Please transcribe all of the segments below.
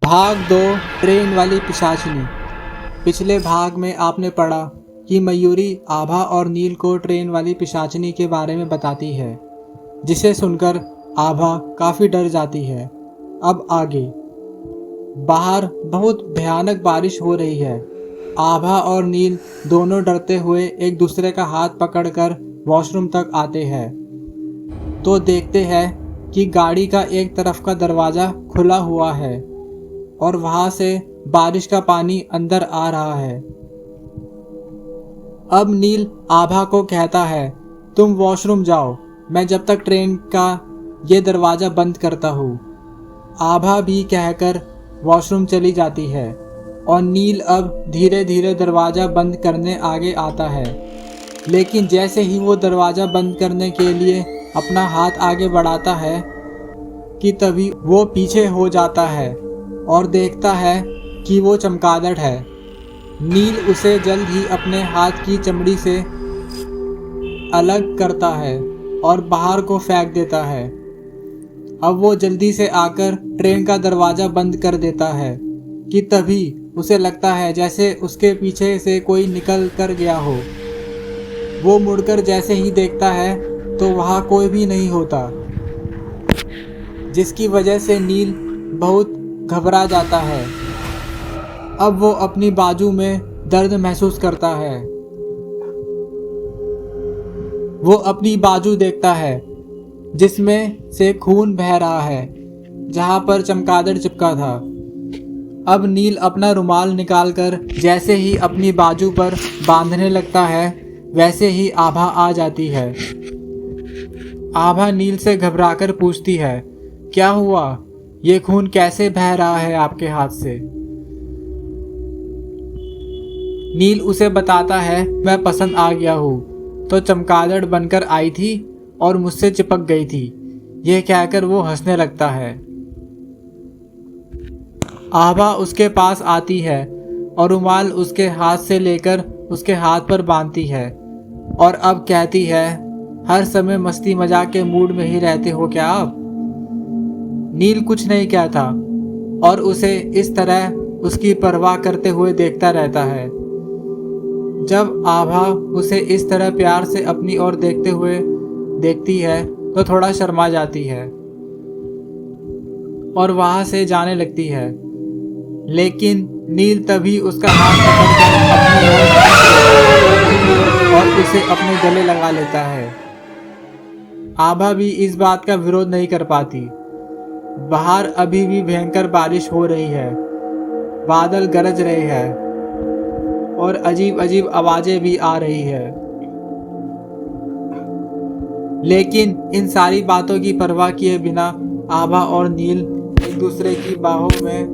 भाग दो ट्रेन वाली पिशाचिनी। पिछले भाग में आपने पढ़ा कि मयूरी आभा और नील को ट्रेन वाली पिशाचिनी के बारे में बताती है, जिसे सुनकर आभा काफ़ी डर जाती है। अब आगे। बाहर बहुत भयानक बारिश हो रही है। आभा और नील दोनों डरते हुए एक दूसरे का हाथ पकड़कर वॉशरूम तक आते हैं तो देखते हैं कि गाड़ी का एक तरफ का दरवाज़ा खुला हुआ है और वहां से बारिश का पानी अंदर आ रहा है। अब नील आभा को कहता है, तुम वॉशरूम जाओ, मैं जब तक ट्रेन का ये दरवाज़ा बंद करता हूँ। आभा भी कहकर वॉशरूम चली जाती है और नील अब धीरे धीरे दरवाज़ा बंद करने आगे आता है। लेकिन जैसे ही वो दरवाज़ा बंद करने के लिए अपना हाथ आगे बढ़ाता है कि तभी वो पीछे हो जाता है और देखता है कि वो चमगादड़ है। नील उसे जल्द ही अपने हाथ की चमड़ी से अलग करता है और बाहर को फेंक देता है। अब वो जल्दी से आकर ट्रेन का दरवाज़ा बंद कर देता है कि तभी उसे लगता है जैसे उसके पीछे से कोई निकल कर गया हो। वो मुड़कर जैसे ही देखता है तो वहाँ कोई भी नहीं होता, जिसकी वजह से नील बहुत घबरा जाता है। अब वो अपनी बाजू में दर्द महसूस करता है। वो अपनी बाजू देखता है जिसमें से खून बह रहा है, जहां पर चमगादड़ चिपका था। अब नील अपना रुमाल निकालकर जैसे ही अपनी बाजू पर बांधने लगता है, वैसे ही आभा आ जाती है। आभा नील से घबराकर पूछती है, क्या हुआ? ये खून कैसे बह रहा है आपके हाथ से? नील उसे बताता है, मैं पसंद आ गया हूँ तो चमगादड़ बनकर आई थी और मुझसे चिपक गई थी। यह कहकर वो हंसने लगता है। आभा उसके पास आती है और रुमाल उसके हाथ से लेकर उसके हाथ पर बांधती है और अब कहती है, हर समय मस्ती मजाक के मूड में ही रहते हो क्या आप? नील कुछ नहीं कहता और उसे इस तरह उसकी परवाह करते हुए देखता रहता है। जब आभा उसे इस तरह प्यार से अपनी ओर देखते हुए देखती है तो थोड़ा शर्मा जाती है और वहां से जाने लगती है। लेकिन नील तभी उसका हाथ पकड़कर अपनी ओर और उसे अपने गले लगा लेता है। आभा भी इस बात का विरोध नहीं कर पाती। बाहर अभी भी भयंकर बारिश हो रही है, बादल गरज रहे हैं और अजीब अजीब आवाजें भी आ रही है। लेकिन इन सारी बातों की परवाह किए बिना आभा और नील एक दूसरे की बाहों में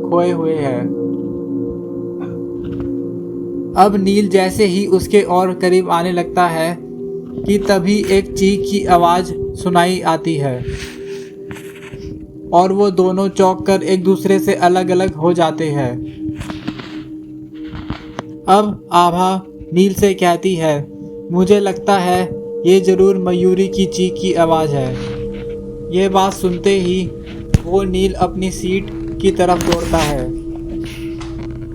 खोए हुए हैं। अब नील जैसे ही उसके और करीब आने लगता है कि तभी एक चीख की आवाज सुनाई आती है और वो दोनों चौंक कर एक दूसरे से अलग अलग हो जाते हैं। अब आभा नील से कहती है, मुझे लगता है ये जरूर मयूरी की चीख की आवाज़ है। ये बात सुनते ही वो नील अपनी सीट की तरफ दौड़ता है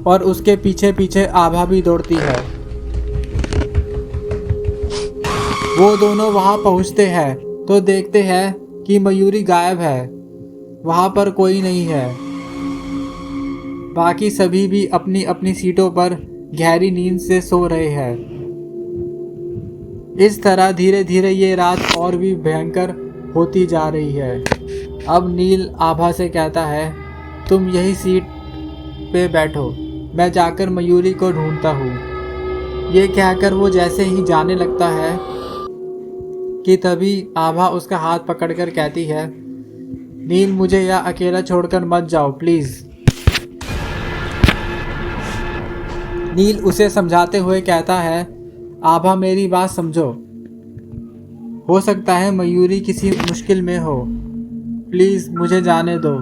और उसके पीछे पीछे आभा भी दौड़ती है। वो दोनों वहाँ पहुँचते हैं तो देखते हैं कि मयूरी गायब है, वहाँ पर कोई नहीं है। बाकी सभी भी अपनी अपनी सीटों पर गहरी नींद से सो रहे हैं। इस तरह धीरे धीरे ये रात और भी भयंकर होती जा रही है। अब नील आभा से कहता है, तुम यही सीट पे बैठो, मैं जाकर मयूरी को ढूंढता हूँ। ये कहकर वो जैसे ही जाने लगता है कि तभी आभा उसका हाथ पकड़कर कहती है, नील मुझे यहाँ अकेला छोड़कर मत जाओ प्लीज़। नील उसे समझाते हुए कहता है, आभा मेरी बात समझो, हो सकता है मयूरी किसी मुश्किल में हो, प्लीज़ मुझे जाने दो,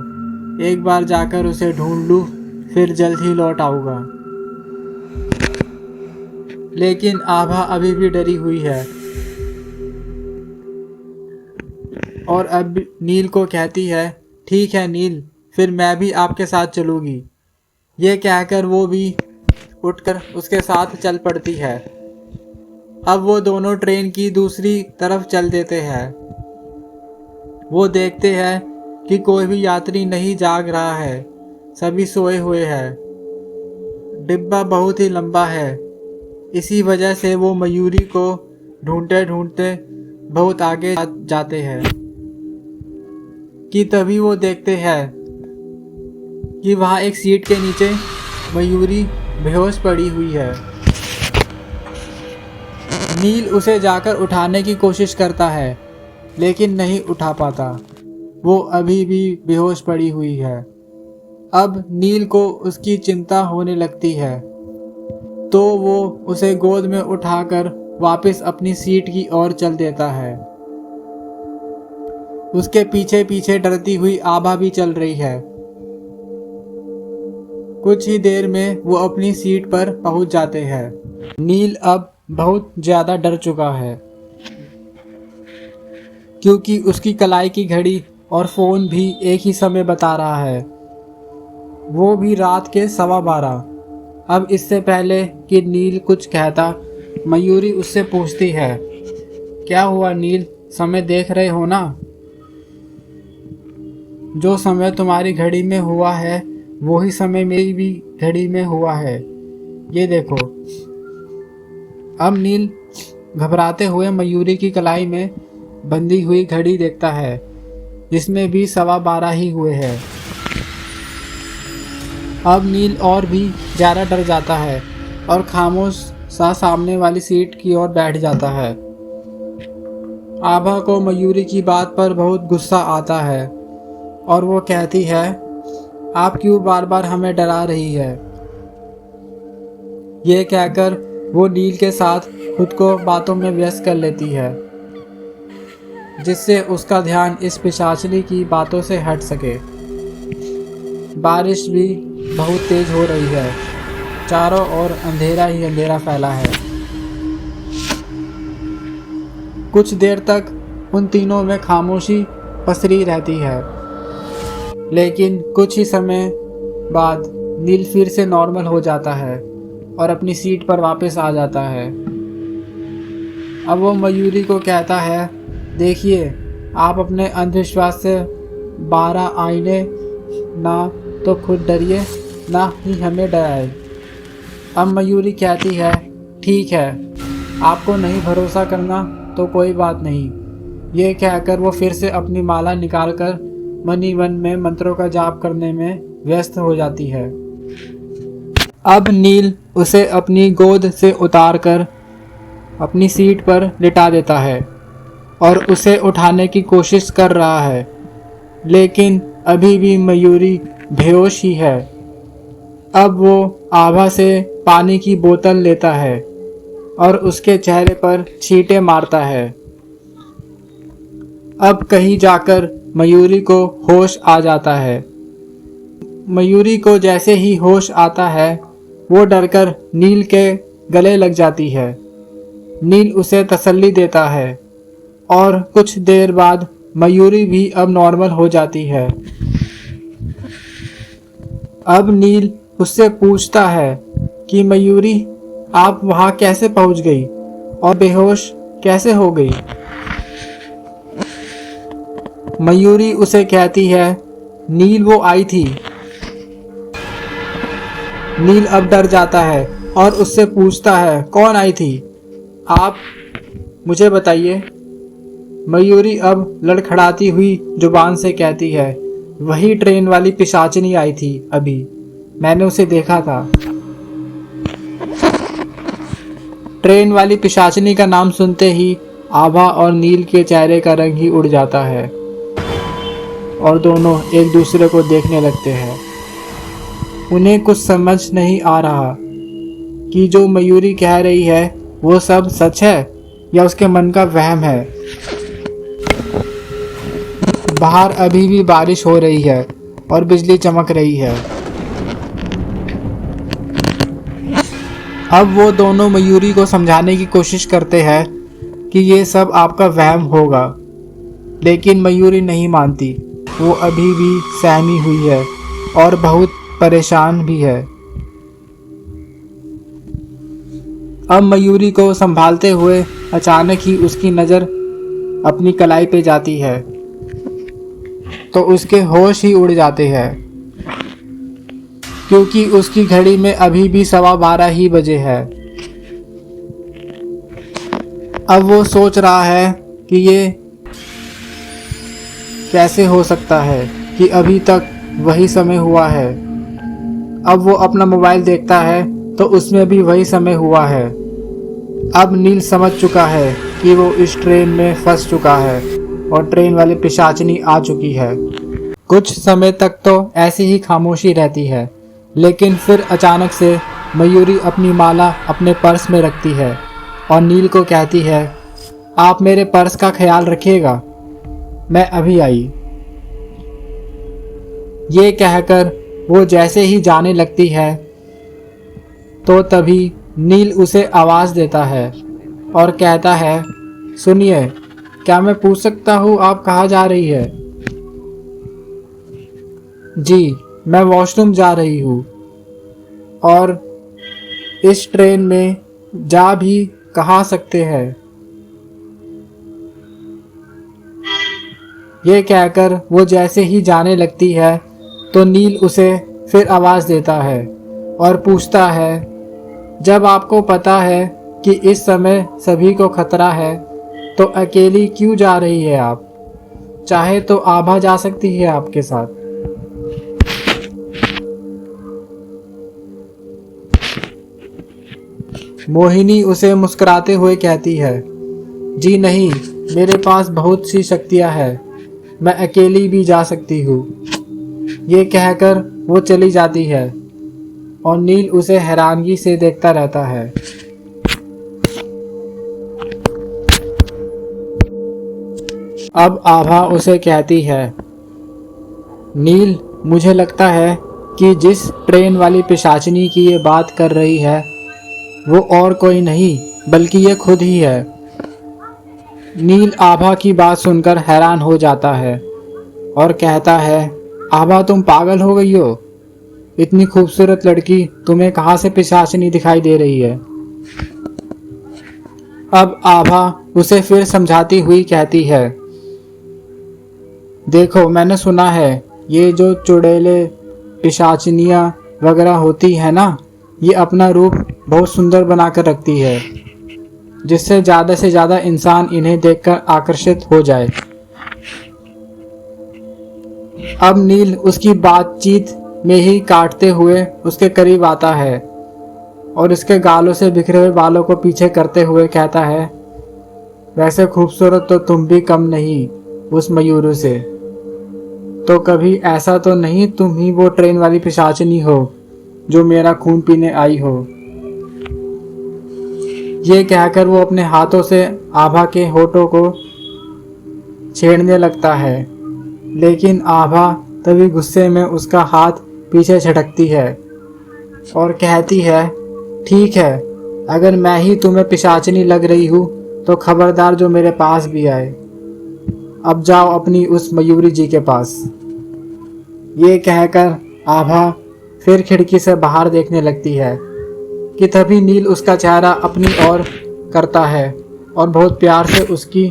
एक बार जाकर उसे ढूंढ लूँ फिर जल्द ही लौट आऊँगा। लेकिन आभा अभी भी डरी हुई है और अब नील को कहती है, ठीक है नील, फिर मैं भी आपके साथ चलूँगी। ये कहकर वो भी उठकर उसके साथ चल पड़ती है। अब वो दोनों ट्रेन की दूसरी तरफ चल देते हैं। वो देखते हैं कि कोई भी यात्री नहीं जाग रहा है, सभी सोए हुए हैं। डिब्बा बहुत ही लंबा है, इसी वजह से वो मयूरी को ढूंढते ढूंढते बहुत आगे जाते हैं कि तभी वो देखते हैं कि वहाँ एक सीट के नीचे मयूरी बेहोश पड़ी हुई है। नील उसे जाकर उठाने की कोशिश करता है लेकिन नहीं उठा पाता, वो अभी भी बेहोश पड़ी हुई है। अब नील को उसकी चिंता होने लगती है, तो वो उसे गोद में उठाकर वापस अपनी सीट की ओर चल देता है। उसके पीछे पीछे डरती हुई आभा भी चल रही है। कुछ ही देर में वो अपनी सीट पर पहुंच जाते हैं। नील अब बहुत ज्यादा डर चुका है क्योंकि उसकी कलाई की घड़ी और फोन भी एक ही समय बता रहा है, वो भी रात के 12:15। अब इससे पहले कि नील कुछ कहता, मयूरी उससे पूछती है, क्या हुआ नील, समय देख रहे हो ना? जो समय तुम्हारी घड़ी में हुआ है वही समय मेरी भी घड़ी में हुआ है, ये देखो। अब नील घबराते हुए मयूरी की कलाई में बंधी हुई घड़ी देखता है, जिसमें भी 12:15 ही हुए हैं। अब नील और भी ज़्यादा डर जाता है और खामोश सा सामने वाली सीट की ओर बैठ जाता है। आभा को मयूरी की बात पर बहुत गुस्सा आता है और वो कहती है, आप क्यों बार बार हमें डरा रही है? ये कहकर वो नील के साथ खुद को बातों में व्यस्त कर लेती है, जिससे उसका ध्यान इस पिशाचनी की बातों से हट सके। बारिश भी बहुत तेज हो रही है, चारों ओर अंधेरा ही अंधेरा फैला है। कुछ देर तक उन तीनों में खामोशी पसरी रहती है, लेकिन कुछ ही समय बाद नील फिर से नॉर्मल हो जाता है और अपनी सीट पर वापस आ जाता है। अब वो मयूरी को कहता है, देखिए, आप अपने अंधविश्वास से 12 आईने, ना तो खुद डरिए ना ही हमें डराए। अब मयूरी कहती है, ठीक है, आपको नहीं भरोसा करना तो कोई बात नहीं। ये कहकर वो फिर से अपनी माला निकालकर मन ही मन में मंत्रों का जाप करने में व्यस्त हो जाती है। अब नील उसे अपनी गोद से उतारकर अपनी सीट पर लिटा देता है और उसे उठाने की कोशिश कर रहा है, लेकिन अभी भी मयूरी बेहोश ही है। अब वो आभा से पानी की बोतल लेता है और उसके चेहरे पर छींटे मारता है। अब कहीं जाकर मयूरी को होश आ जाता है। मयूरी को जैसे ही होश आता है, वो डरकर नील के गले लग जाती है। नील उसे तसल्ली देता है और कुछ देर बाद मयूरी भी अब नॉर्मल हो जाती है। अब नील उससे पूछता है कि मयूरी, आप वहां कैसे पहुंच गई और बेहोश कैसे हो गई? मयूरी उसे कहती है, नील वो आई थी। नील अब डर जाता है और उससे पूछता है, कौन आई थी? आप मुझे बताइए। मयूरी अब लड़खड़ाती हुई जुबान से कहती है, वही ट्रेन वाली पिशाचनी आई थी अभी, मैंने उसे देखा था। ट्रेन वाली पिशाचनी का नाम सुनते ही आभा और नील के चेहरे का रंग ही उड़ जाता है और दोनों एक दूसरे को देखने लगते हैं। उन्हें कुछ समझ नहीं आ रहा कि जो मयूरी कह रही है वो सब सच है या उसके मन का वहम है। बाहर अभी भी बारिश हो रही है और बिजली चमक रही है। अब वो दोनों मयूरी को समझाने की कोशिश करते हैं कि ये सब आपका वहम होगा, लेकिन मयूरी नहीं मानती। वो अभी भी सहमी हुई है और बहुत परेशान भी है। अब मयूरी को संभालते हुए अचानक ही उसकी नज़र अपनी कलाई पे जाती है तो उसके होश ही उड़ जाते हैं, क्योंकि उसकी घड़ी में अभी भी 12:15 ही बजे है। अब वो सोच रहा है कि ये कैसे हो सकता है कि अभी तक वही समय हुआ है। अब वो अपना मोबाइल देखता है तो उसमें भी वही समय हुआ है। अब नील समझ चुका है कि वो इस ट्रेन में फंस चुका है और ट्रेन वाली पिशाचिनी आ चुकी है। कुछ समय तक तो ऐसी ही खामोशी रहती है, लेकिन फिर अचानक से मयूरी अपनी माला अपने पर्स में रखती है और नील को कहती है, आप मेरे पर्स का ख्याल रखिएगा, मैं अभी आई। ये कहकर वो जैसे ही जाने लगती है तो तभी नील उसे आवाज़ देता है और कहता है, सुनिए, क्या मैं पूछ सकता हूँ आप कहाँ जा रही है? जी, मैं वॉशरूम जा रही हूँ और इस ट्रेन में जा भी कहाँ सकते हैं। ये कहकर वो जैसे ही जाने लगती है तो नील उसे फिर आवाज़ देता है और पूछता है, जब आपको पता है कि इस समय सभी को खतरा है तो अकेली क्यों जा रही है आप? चाहे तो आभा जा सकती है आपके साथ। मोहिनी उसे मुस्कुराते हुए कहती है, जी नहीं, मेरे पास बहुत सी शक्तियां हैं, मैं अकेली भी जा सकती हूँ। ये कहकर वो चली जाती है और नील उसे हैरानगी से देखता रहता है। अब आभा उसे कहती है, नील, मुझे लगता है कि जिस ट्रेन वाली पिशाचिनी की ये बात कर रही है वो और कोई नहीं बल्कि ये खुद ही है। नील आभा की बात सुनकर हैरान हो जाता है और कहता है, आभा, तुम पागल हो गई हो? इतनी खूबसूरत लड़की तुम्हें कहाँ से पिशाचिनी दिखाई दे रही है? अब आभा उसे फिर समझाती हुई कहती है, देखो, मैंने सुना है ये जो चुड़ैले पिशाचिनियाँ वगैरह होती है ना, ये अपना रूप बहुत सुंदर बनाकर रखती है जिससे ज़्यादा से ज़्यादा इंसान इन्हें देखकर आकर्षित हो जाए। अब नील उसकी बातचीत में ही काटते हुए उसके करीब आता है और उसके गालों से बिखरे हुए बालों को पीछे करते हुए कहता है, वैसे खूबसूरत तो तुम भी कम नहीं उस मयूरू से। तो कभी ऐसा तो नहीं तुम ही वो ट्रेन वाली पिशाचिनी हो जो मेरा खून पीने आई हो? ये कहकर वो अपने हाथों से आभा के होठों को छेड़ने लगता है, लेकिन आभा तभी गुस्से में उसका हाथ पीछे झटकती है और कहती है, ठीक है, अगर मैं ही तुम्हें पिशाचिनी लग रही हूँ तो खबरदार जो मेरे पास भी आए। अब जाओ अपनी उस मयूरी जी के पास। ये कहकर आभा फिर खिड़की से बाहर देखने लगती है कि तभी नील उसका चेहरा अपनी ओर करता है और बहुत प्यार से उसकी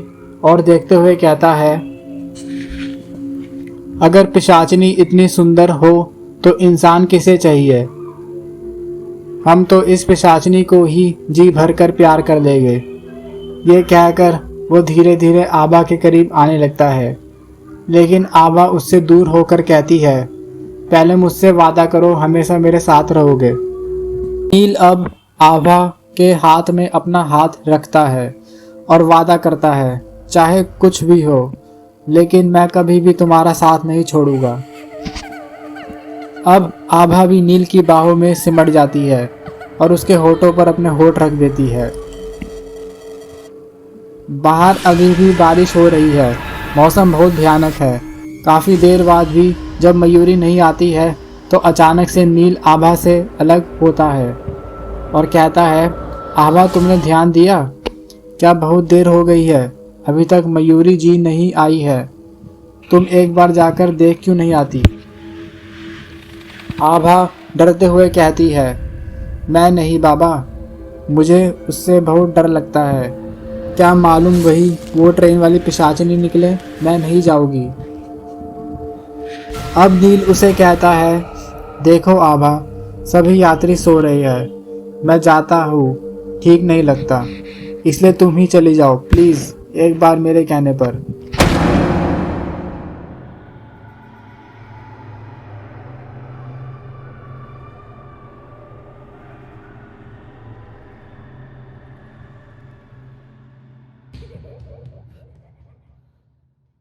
ओर देखते हुए कहता है, अगर पिशाचिनी इतनी सुंदर हो तो इंसान किसे चाहिए? हम तो इस पिशाचिनी को ही जी भर कर प्यार कर लेंगे। ये कहकर वो धीरे धीरे आभा के करीब आने लगता है, लेकिन आभा उससे दूर होकर कहती है, पहले मुझसे वादा करो हमेशा मेरे साथ रहोगे। नील अब आभा के हाथ में अपना हाथ रखता है और वादा करता है, चाहे कुछ भी हो, लेकिन मैं कभी भी तुम्हारा साथ नहीं छोड़ूंगा। अब आभा भी नील की बाहों में सिमट जाती है और उसके होठों पर अपने होठ रख देती है। बाहर अभी भी बारिश हो रही है, मौसम बहुत भयानक है। काफ़ी देर बाद भी जब मयूरी नहीं आती है तो अचानक से नील आभा से अलग होता है और कहता है, आभा, तुमने ध्यान दिया क्या बहुत देर हो गई है, अभी तक मयूरी जी नहीं आई है। तुम एक बार जाकर देख क्यों नहीं आती? आभा डरते हुए कहती है, मैं नहीं बाबा, मुझे उससे बहुत डर लगता है। क्या मालूम वही वो ट्रेन वाली पिशाचिनी निकले। मैं नहीं जाऊंगी। अब नील उसे कहता है, देखो आभा, सभी यात्री सो रहे हैं, मैं जाता हूँ, ठीक नहीं लगता, इसलिए तुम ही चली जाओ प्लीज, एक बार मेरे कहने पर।